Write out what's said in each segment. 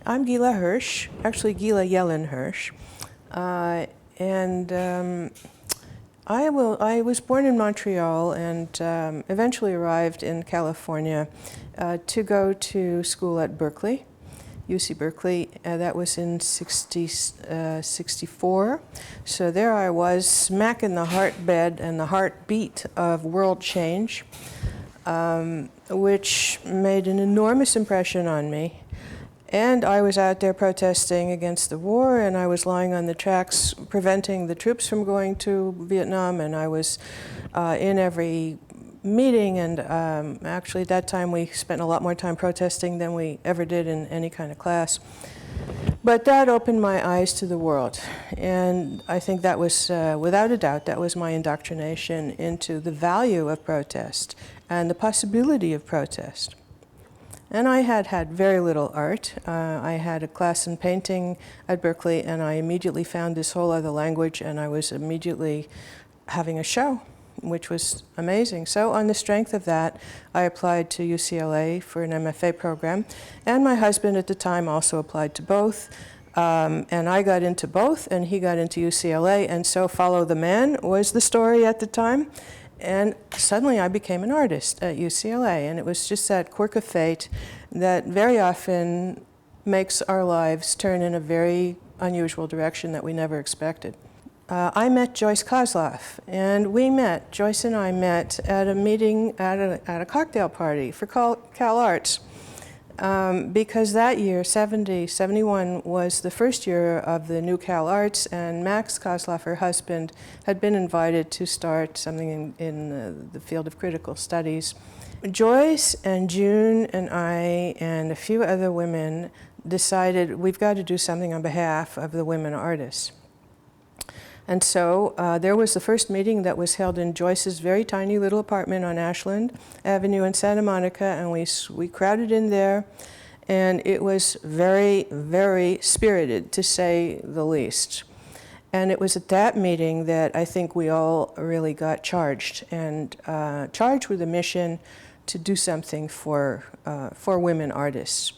I'm Gilah Hirsch, actually Gilah Yelin Hirsch, and I was born in Montreal and eventually arrived in California to go to school at Berkeley, UC Berkeley. That was in 64. So there I was, smack in the heartbed and the heartbeat of world change, which made an enormous impression on me. And I was out there protesting against the war, and I was lying on the tracks preventing the troops from going to Vietnam, and I was in every meeting, and actually at that time we spent a lot more time protesting than we ever did in any kind of class. But that opened my eyes to the world, and I think that was, without a doubt, that was my indoctrination into the value of protest and the possibility of protest. And I had very little art. I had a class in painting at Berkeley, and I immediately found this whole other language, and I was immediately having a show, which was amazing. So on the strength of that, I applied to UCLA for an MFA program, and my husband at the time also applied to both. And I got into both, and he got into UCLA, and so Follow the Man was the story at the time. And suddenly I became an artist at UCLA, and it was just that quirk of fate that very often makes our lives turn in a very unusual direction that we never expected. I met Joyce Kozloff, and Joyce and I met at a meeting at a cocktail party for Cal Arts. Because that year, 71, was the first year of the new Cal Arts, and Max Kozloff, her husband, had been invited to start something in the field of critical studies. Joyce and June and I and a few other women decided we've got to do something on behalf of the women artists. And so there was the first meeting that was held in Joyce's very tiny little apartment on Ashland Avenue in Santa Monica, and we crowded in there, and it was very, very spirited, to say the least. And it was at that meeting that I think we all really got charged, and charged with a mission to do something for women artists.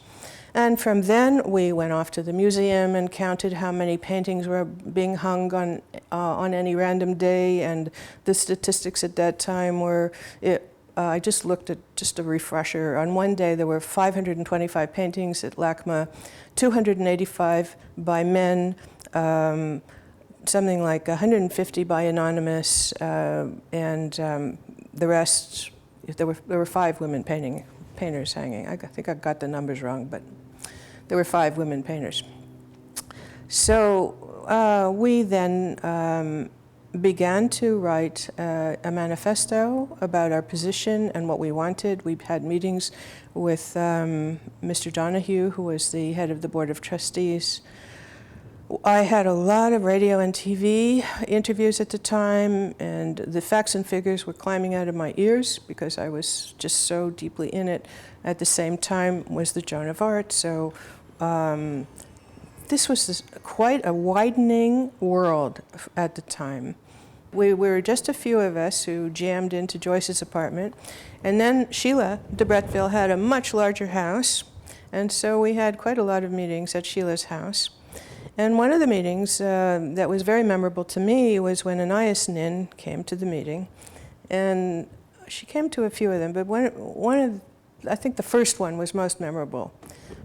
And from then, we went off to the museum and counted how many paintings were being hung on any random day, and the statistics at that time were, I just looked at just a refresher. On one day, there were 525 paintings at LACMA, 285 by men, something like 150 by anonymous, and the rest, there were 5 women painters hanging. I think I got the numbers wrong, but there were 5 women painters. So we then began to write a manifesto about our position and what we wanted. We had meetings with Mr. Donahue, who was the head of the Board of Trustees. I had a lot of radio and TV interviews at the time, and the facts and figures were climbing out of my ears because I was just so deeply in it. At the same time was the Joan of Arc. So this was quite a widening world at the time. We were just a few of us who jammed into Joyce's apartment, and then Sheila de Bretteville had a much larger house, and so we had quite a lot of meetings at Sheila's house. And one of the meetings that was very memorable to me was when Anais Nin came to the meeting. And she came to a few of them, but I think the first one was most memorable.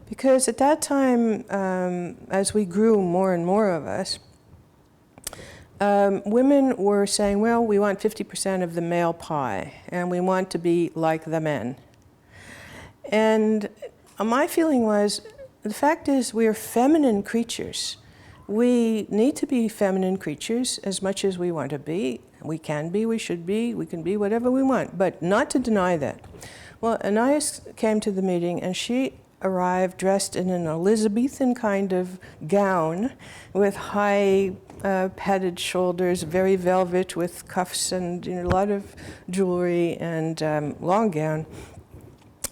Because at that time, as we grew more and more of us, women were saying, well, we want 50% of the male pie, and we want to be like the men. And my feeling was, the fact is, we are feminine creatures. We need to be feminine creatures as much as we want to be. We can be, we should be, we can be whatever we want, but not to deny that. Well, Anais came to the meeting, and she arrived dressed in an Elizabethan kind of gown with high padded shoulders, very velvet with cuffs and a lot of jewelry, and long gown,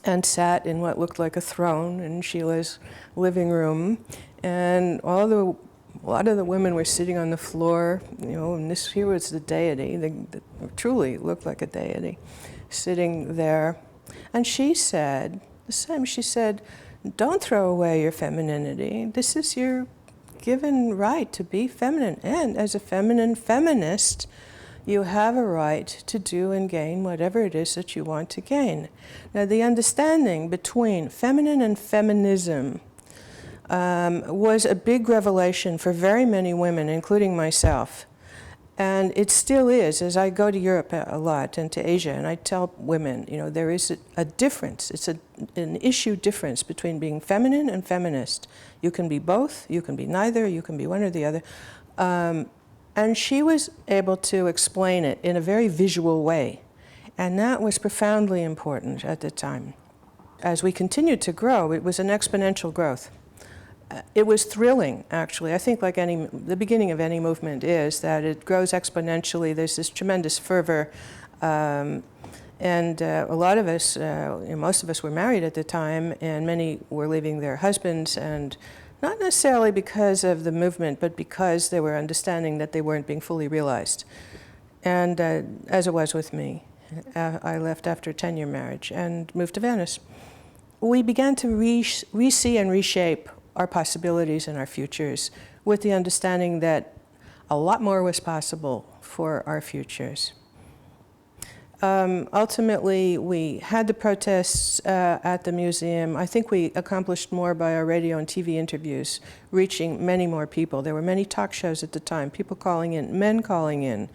and sat in what looked like a throne in Sheila's living room. And a lot of the women were sitting on the floor, and here was the deity, that truly looked like a deity, sitting there. And she said the same. She said, Don't throw away your femininity. This is your given right to be feminine. And as a feminine feminist, you have a right to do and gain whatever it is that you want to gain. Now, the understanding between feminine and feminism was a big revelation for very many women, including myself. And it still is, as I go to Europe a lot and to Asia, and I tell women, you know, there is a difference. It's an issue difference between being feminine and feminist. You can be both, you can be neither, you can be one or the other. And she was able to explain it in a very visual way. And that was profoundly important at the time. As we continued to grow, it was an exponential growth. It was thrilling, actually. I think like the beginning of any movement is that it grows exponentially. There's this tremendous fervor. And a lot of us, most of us were married at the time, and many were leaving their husbands, and not necessarily because of the movement, but because they were understanding that they weren't being fully realized. And as it was with me, I left after a 10-year marriage and moved to Venice. We began to re-see and reshape our possibilities and our futures with the understanding that a lot more was possible for our futures. Ultimately, we had the protests at the museum. I think we accomplished more by our radio and TV interviews, reaching many more people. There were many talk shows at the time, people calling in, men calling in.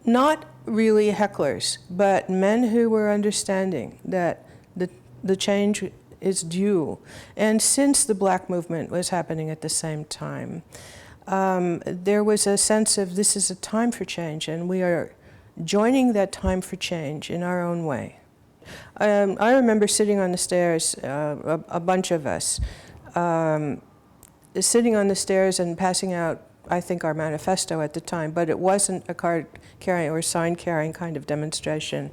Not really hecklers, but men who were understanding that the change is due. And since the Black movement was happening at the same time, there was a sense of this is a time for change, and we are joining that time for change in our own way. I remember sitting on the stairs, a bunch of us, sitting on the stairs and passing out, I think, our manifesto at the time, but it wasn't a card-carrying or sign-carrying kind of demonstration.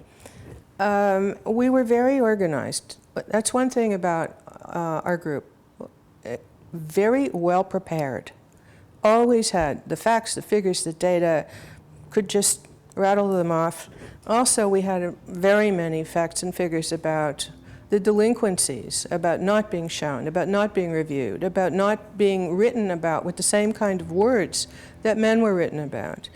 We were very organized. That's one thing about our group. Very well prepared. Always had the facts, the figures, the data, could just rattle them off. Also, we had very many facts and figures about the delinquencies, about not being shown, about not being reviewed, about not being written about with the same kind of words that men were written about.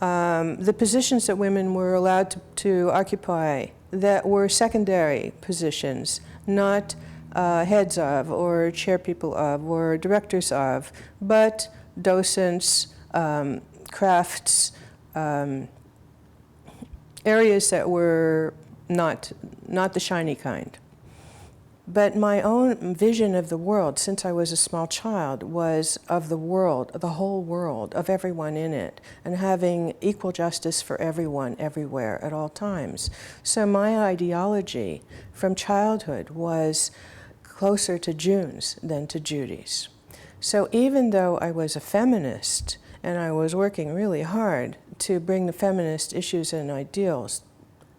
The positions that women were allowed to occupy that were secondary positions, not heads of or chairpeople of or directors of, but docents, crafts, areas that were not the shiny kind. But my own vision of the world, since I was a small child, was of the world, the whole world, of everyone in it, and having equal justice for everyone, everywhere, at all times. So my ideology from childhood was closer to June's than to Judy's. So even though I was a feminist, and I was working really hard to bring the feminist issues and ideals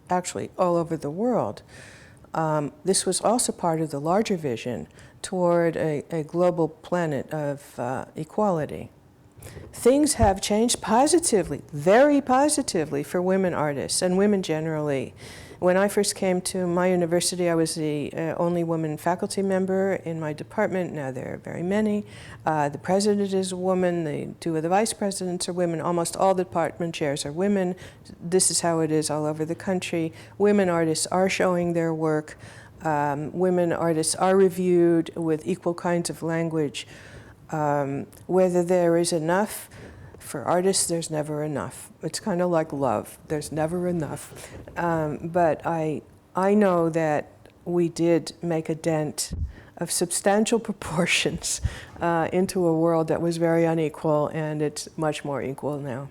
actually all over the world, this was also part of the larger vision toward a global planet of equality. Things have changed positively, very positively, for women artists and women generally. When I first came to my university, I was the only woman faculty member in my department. Now there are very many. The president is a woman. The two of the vice presidents are women. Almost all the department chairs are women. This is how it is all over the country. Women artists are showing their work. Women artists are reviewed with equal kinds of language. Whether there is enough, for artists, there's never enough. It's kind of like love. There's never enough. But I know that we did make a dent of substantial proportions into a world that was very unequal, and it's much more equal now.